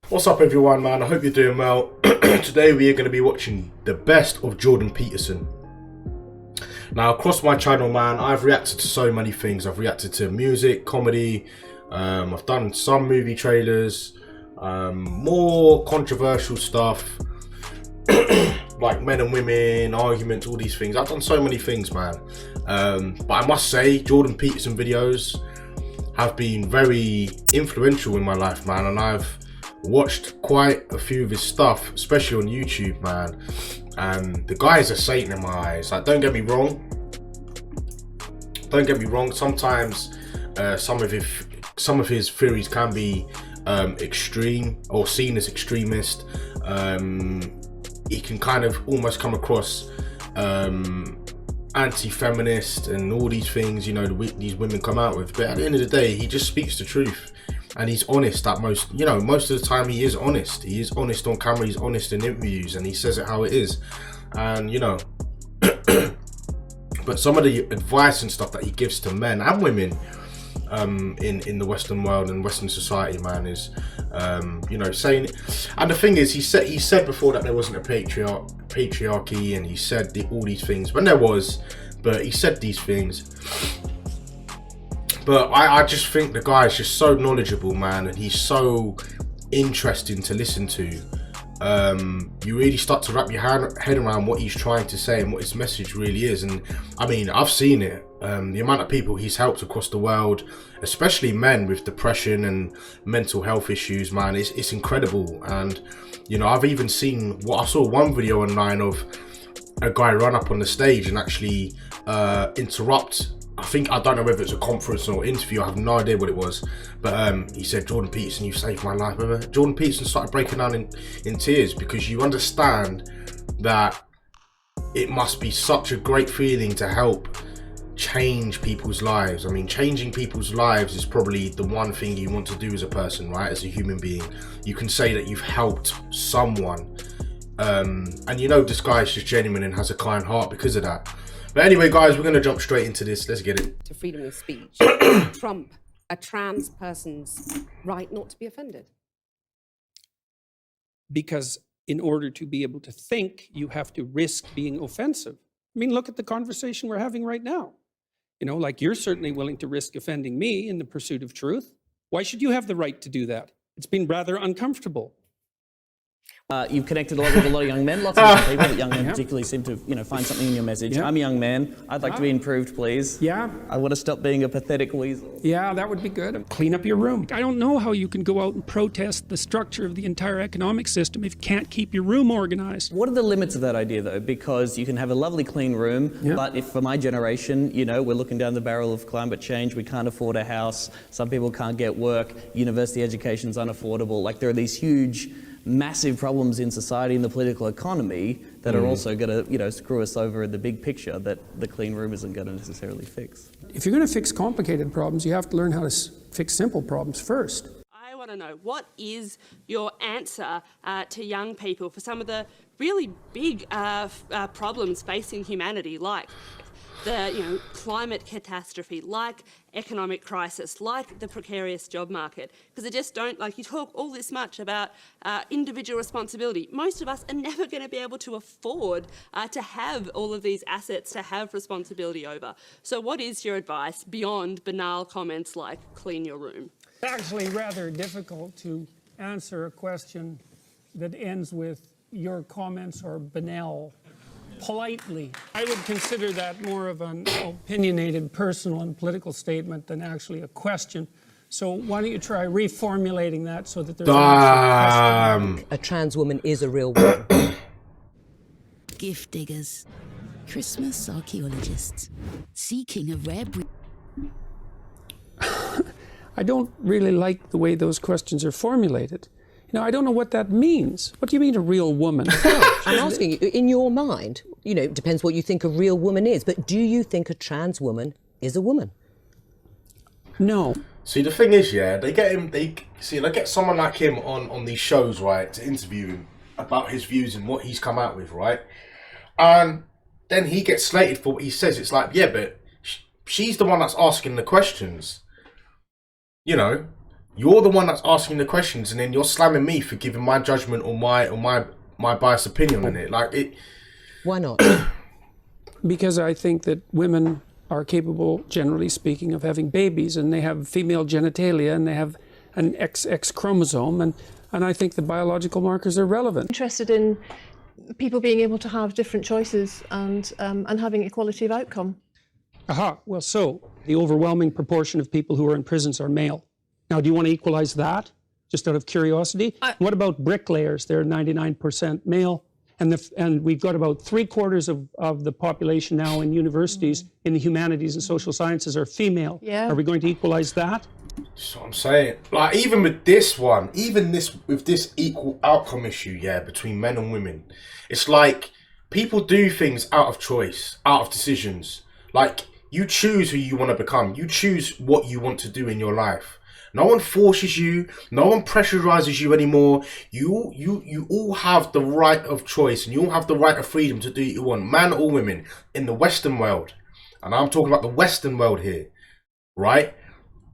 What's up everyone, man? I hope you're doing well. Today we are going to be watching the best of Jordan Peterson. Now across my channel, man, I've reacted to so many things. I've reacted to music, comedy, I've done some movie trailers, more controversial stuff like men and women, arguments, all these things. I've done so many things, man. But I must say, Jordan Peterson videos have been very influential in my life, man, and I've watched quite a few of his stuff, especially on YouTube, man, and the guy is a saint in my eyes. Like, don't get me wrong, sometimes some of his theories can be extreme or seen as extremist. He can kind of almost come across anti-feminist and all these things, you know, these women come out with, but at the end of the day, he just speaks the truth. And he's honest at most of the time. He is honest. He is honest on camera. He's honest in interviews, and he says it how it is. And but some of the advice and stuff that he gives to men and women in the Western world and Western society, man, is saying. And the thing is, he said before that there wasn't a patriarchy, and he said all these things when there was, but he said these things. But I just think the guy is just so knowledgeable, man, and he's so interesting to listen to. You really start to wrap your head around what he's trying to say and what his message really is. And I mean, I've seen it. The amount of people he's helped across the world, especially men with depression and mental health issues, man, it's incredible. And I've even seen I saw one video online of a guy run up on the stage and actually interrupt. I don't know whether it's a conference or interview. I have no idea what it was, but he said, "Jordan Peterson, you saved my life." Jordan Peterson started breaking down in tears, because you understand that it must be such a great feeling to help change people's lives. I mean, changing people's lives is probably the one thing you want to do as a person, right? As a human being, you can say that you've helped someone, and this guy is just genuine and has a kind heart because of that. But anyway, guys, we're going to jump straight into this. Let's get it. To freedom of speech. Trump a trans person's right not to be offended? Because in order to be able to think, you have to risk being offensive. I mean, look at the conversation we're having right now. Like, you're certainly willing to risk offending me in the pursuit of truth. Why should you have the right to do that? It's been rather uncomfortable. You've connected a lot with a lot of young men, lots of different people, but young men particularly seem to, find something in your message. Yeah. I'm a young man. I'd like to be improved, please. Yeah. I want to stop being a pathetic weasel. Yeah, that would be good. Clean up your room. I don't know how you can go out and protest the structure of the entire economic system if you can't keep your room organized. What are the limits of that idea, though? Because you can have a lovely clean room, but if for my generation, we're looking down the barrel of climate change, we can't afford a house, some people can't get work, university education's unaffordable. Like, there are these huge, massive problems in society and the political economy that are also going to, screw us over in the big picture that the clean room isn't going to necessarily fix. If you're going to fix complicated problems, you have to learn how to fix simple problems first. I want to know, what is your answer to young people for some of the really big problems facing humanity, like the climate catastrophe, like economic crisis, like the precarious job market? Because they just don't, you talk all this much about individual responsibility. Most of us are never going to be able to afford to have all of these assets to have responsibility over. So what is your advice beyond banal comments like clean your room? It's actually rather difficult to answer a question that ends with your comments are banal. Politely. I would consider that more of an opinionated personal and political statement than actually a question. So why don't you try reformulating that so that there's an question? A trans woman is a real woman. Gift diggers, Christmas archaeologists, seeking a rare breed. I don't really like the way those questions are formulated. I don't know what that means. What do you mean, a real woman? I'm asking you, in your mind, it depends what you think a real woman is, but do you think a trans woman is a woman? No. See, the thing is, they get someone like him on these shows, right, to interview him about his views and what he's come out with, right? And then he gets slated for what he says. It's like, yeah, but she's the one that's asking the questions. You're the one that's asking the questions, and then you're slamming me for giving my judgment or my biased opinion on it. Like it. Why not? Because I think that women are capable, generally speaking, of having babies, and they have female genitalia, and they have an XX chromosome, and I think the biological markers are relevant. Interested in people being able to have different choices and having equality of outcome. Aha, well, so the overwhelming proportion of people who are in prisons are male. Now, do you want to equalize that, just out of curiosity? What about bricklayers? They're 99% male, and we've got about 3/4 of the population now in universities in the humanities and social sciences are female. Yeah. Are we going to equalize that? That's what I'm saying. Like even with this one, with this equal outcome issue, yeah, between men and women, it's like people do things out of choice, out of decisions. Like you choose who you want to become. You choose what you want to do in your life. No one forces you. No one pressurizes you anymore. You all have the right of choice, and you all have the right of freedom to do what you want, man or women, in the Western world. And I'm talking about the Western world here, right?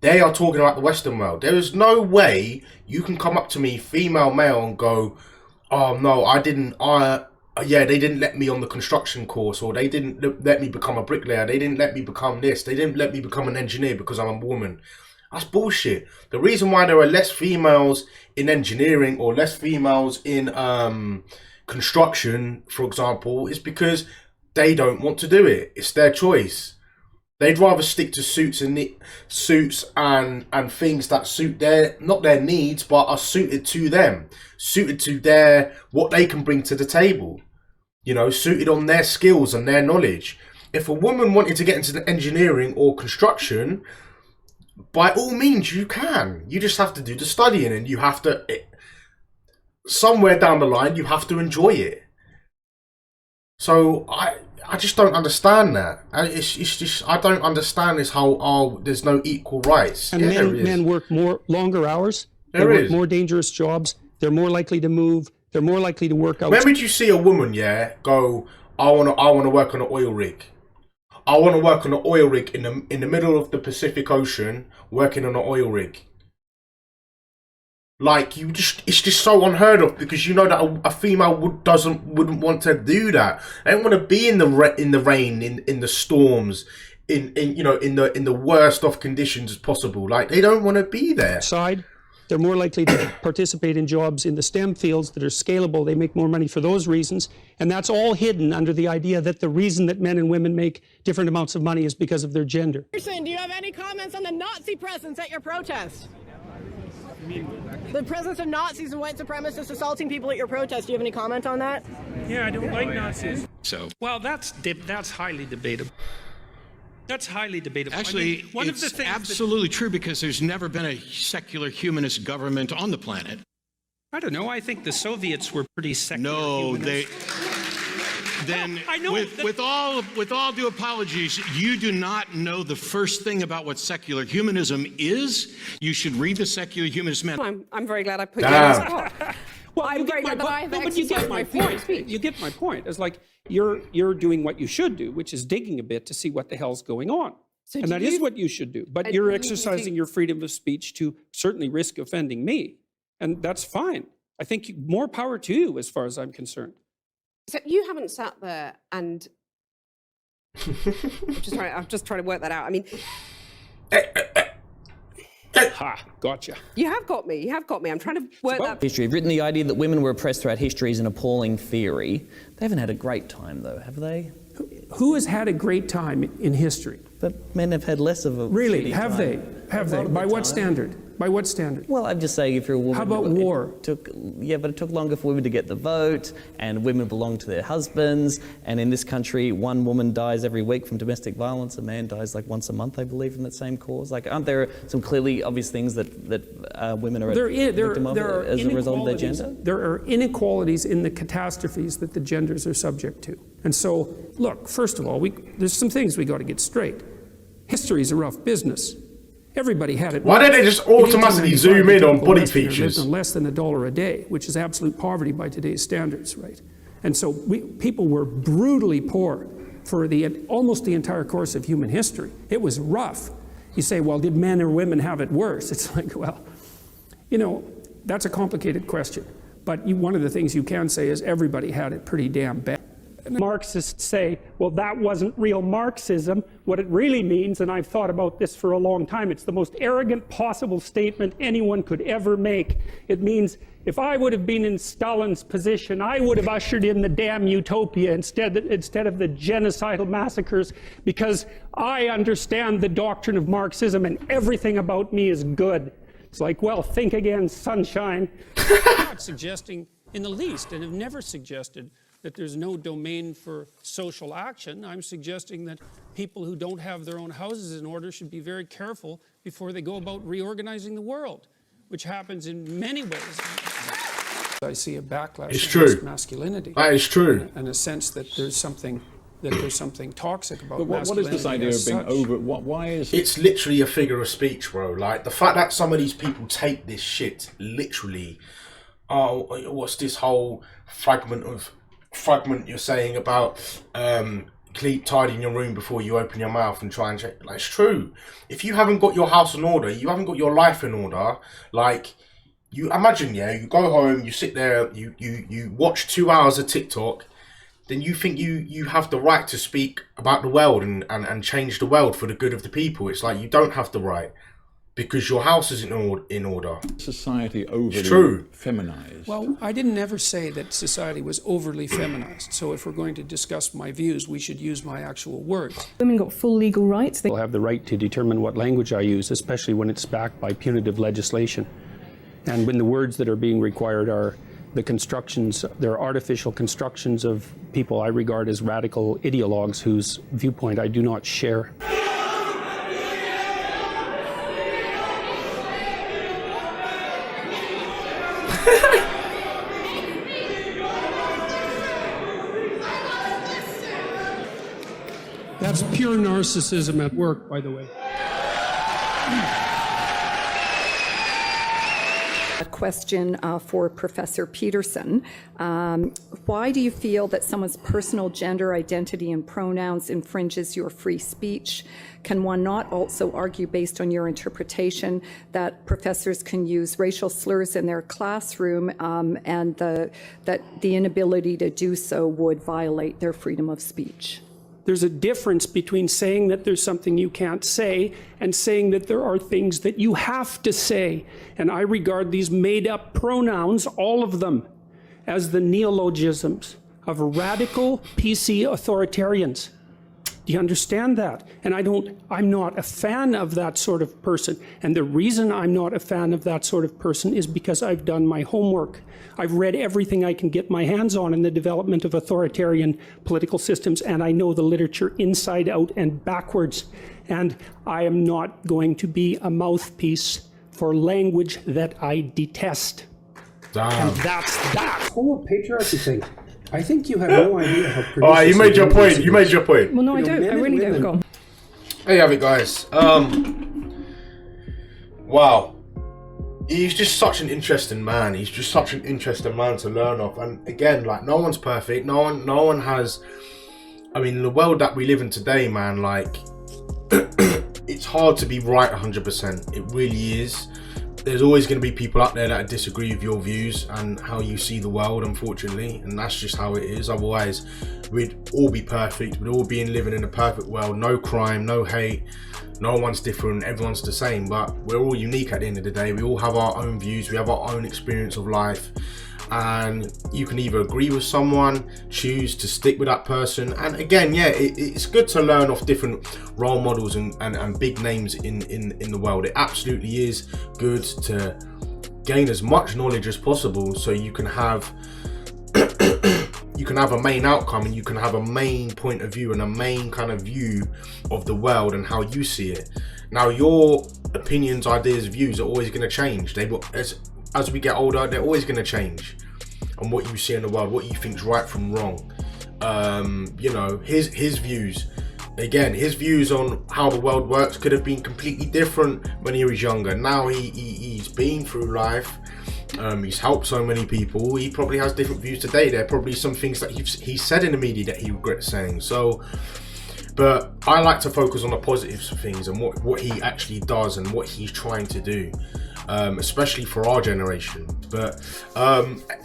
They are talking about the Western world. There is no way you can come up to me, female, male, and go, "Oh no, I didn't. Yeah, they didn't let me on the construction course, or they didn't let me become a bricklayer. They didn't let me become this. They didn't let me become an engineer because I'm a woman." That's bullshit. The reason why there are less females in engineering or less females in construction, for example, is because they don't want to do it. It's their choice. They'd rather stick to suits and things that suit not their needs, but are suited to them, suited to what they can bring to the table. You know, suited on their skills and their knowledge. If a woman wanted to get into the engineering or construction, by all means you can. You just have to do the studying, and you have to, somewhere down the line, you have to enjoy it. So I just don't understand that. It's just, I don't understand this how there's no equal rights. And yeah, men work longer hours. They work more dangerous jobs. They're more likely to move. They're more likely to work out. When would you see a woman, go, I want to work on an oil rig. I want to work on an oil rig in the middle of the Pacific Ocean, working on an oil rig. Like it's just so unheard of, because you know that a female wouldn't want to do that. They don't want to be in the rain, in the storms, in the worst of conditions as possible. Like they don't want to be there. They're more likely to participate in jobs in the STEM fields that are scalable. They make more money for those reasons. And that's all hidden under the idea that the reason that men and women make different amounts of money is because of their gender. Peterson, do you have any comments on the Nazi presence at your protest? The presence of Nazis and white supremacists assaulting people at your protest. Do you have any comment on that? Yeah, I don't like Nazis. Well, that's highly debatable. That's highly debatable. Actually, it's absolutely true, because there's never been a secular humanist government on the planet. I don't know. I think the Soviets were pretty secular. No, humanists. Then, I know with all due apologies, you do not know the first thing about what secular humanism is. You should read the Secular Humanist Man. I'm very glad I put you on the spot. Well, I'm very glad that I have but you get my point. You get my point. It's like you're doing what you should do, which is digging a bit to see what the hell's going on. And that is what you should do. But you're exercising your freedom of speech to certainly risk offending me. And that's fine. I think more power to you, as far as I'm concerned. So you haven't sat there and I'm just trying to work that out. I mean, Ha, gotcha. you have got me. I'm trying to work that. History. You've written the idea that women were oppressed throughout history is an appalling theory. They haven't had a great time, though, have they? Who has had a great time in history? But men have had less of a Really? shitty Have time. they? Have they? By what time. standard? By what standard? Well, I'm just saying, if you're a woman... How about war? But it took longer for women to get the vote, and women belong to their husbands, and in this country, one woman dies every week from domestic violence, a man dies like once a month, I believe, from that same cause. Like, aren't there some clearly obvious things that women are victim of as a result of their gender? There are inequalities in the catastrophes that the genders are subject to. And so, look, first of all, there's some things we got to get straight. History is a rough business. Everybody had it. Why don't they just automatically zoom in on body features? On less than $1 a day, which is absolute poverty by today's standards, right? And so people were brutally poor for almost the entire course of human history. It was rough. You say, well, did men or women have it worse? It's like, well, You know, that's a complicated question. But one of the things you can say is everybody had it pretty damn bad. Marxists say, well, that wasn't real Marxism. What it really means, and I've thought about this for a long time, it's the most arrogant possible statement anyone could ever make. It means if I would have been in Stalin's position, I would have ushered in the damn utopia instead of the genocidal massacres, because I understand the doctrine of Marxism and everything about me is good. It's like, well, think again, sunshine. I'm not suggesting in the least, and have never suggested, that there's no domain for social action. I'm suggesting that people who don't have their own houses in order should be very careful before they go about reorganizing the world, which happens in many ways. I see a backlash against masculinity. That is true. And a sense that there's something toxic about but what is this idea of being over? Why is it's literally a figure of speech, bro? Like the fact that some of these people take this shit literally. Oh, what's this whole fragment you're saying about tidying your room before you open your mouth and try and check? Like, it's true. If you haven't got your house in order, you haven't got your life in order. Like, you imagine, you go home, you sit there, you watch 2 hours of TikTok, then you think you have the right to speak about the world and change the world for the good of the people. It's like you don't have the right, because your house isn't in order. Society overly feminized? Well, I didn't ever say that society was overly feminized. So if we're going to discuss my views, we should use my actual words. Women got full legal rights. They'll have the right to determine what language I use, especially when it's backed by punitive legislation. And when the words that are being required are the constructions, they're artificial constructions of people I regard as radical ideologues whose viewpoint I do not share. That's pure narcissism at work, by the way. A question for Professor Peterson. Why do you feel that someone's personal gender identity and pronouns infringes your free speech? Can one not also argue, based on your interpretation, that professors can use racial slurs in their classroom and that the inability to do so would violate their freedom of speech? There's a difference between saying that there's something you can't say and saying that there are things that you have to say. And I regard these made-up pronouns, all of them, as the neologisms of radical PC authoritarians. Do you understand that? And I'm not a fan of that sort of person. And the reason I'm not a fan of that sort of person is because I've done my homework. I've read everything I can get my hands on in the development of authoritarian political systems, and I know the literature inside out and backwards. And I am not going to be a mouthpiece for language that I detest. Damn. And that's that. Whole patriarchy thing. I think you have no idea how pernicious. Alright, you made your point. You made your point. Well, no, I don't. I really don't. Go. There you have it, guys. Wow. He's just such an interesting man. He's just such an interesting man to learn of. And again, like, no one's perfect. No one has. I mean, in the world that we live in today, man, like, it's hard to be right 100%. It really is. There's always going to be people out there that disagree with your views and how you see the world, unfortunately, and that's just how it is. Otherwise, we'd all be perfect. We'd all be living in a perfect world. No crime, no hate. No one's different. Everyone's the same. But we're all unique at the end of the day. We all have our own views. We have our own experience of life. And you can either agree with someone, choose to stick with that person. And again, yeah, it's good to learn off different role models and big names in the world. It absolutely is good to gain as much knowledge as possible, so you can have a main outcome, and you can have a main point of view and a main kind of view of the world and how you see it. Now, your opinions, ideas, views are always going to change. They will, as we get older, they're always going to change. And what you see in the world, what you think's right from wrong. You know, his views. Again, his views on how the world works could have been completely different when he was younger. Now he's been through life. He's helped so many people. He probably has different views today. There are probably some things that he's said in the media that he regrets saying. So But I like to focus on the positives of things and what he actually does and what he's trying to do, especially for our generation. But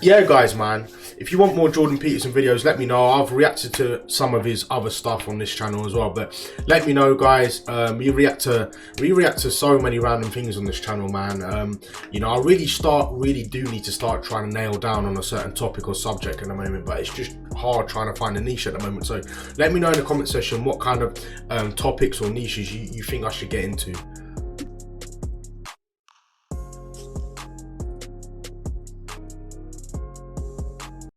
yeah, guys, man, if you want more Jordan Peterson videos, let me know. I've reacted to some of his other stuff on this channel as well, but let me know, guys. We react to so many random things on this channel, man. You know, I really do need to start trying to nail down on a certain topic or subject at the moment, but it's just hard trying to find a niche at the moment. So let me know in the comment section what kind of topics or niches you think I should get into.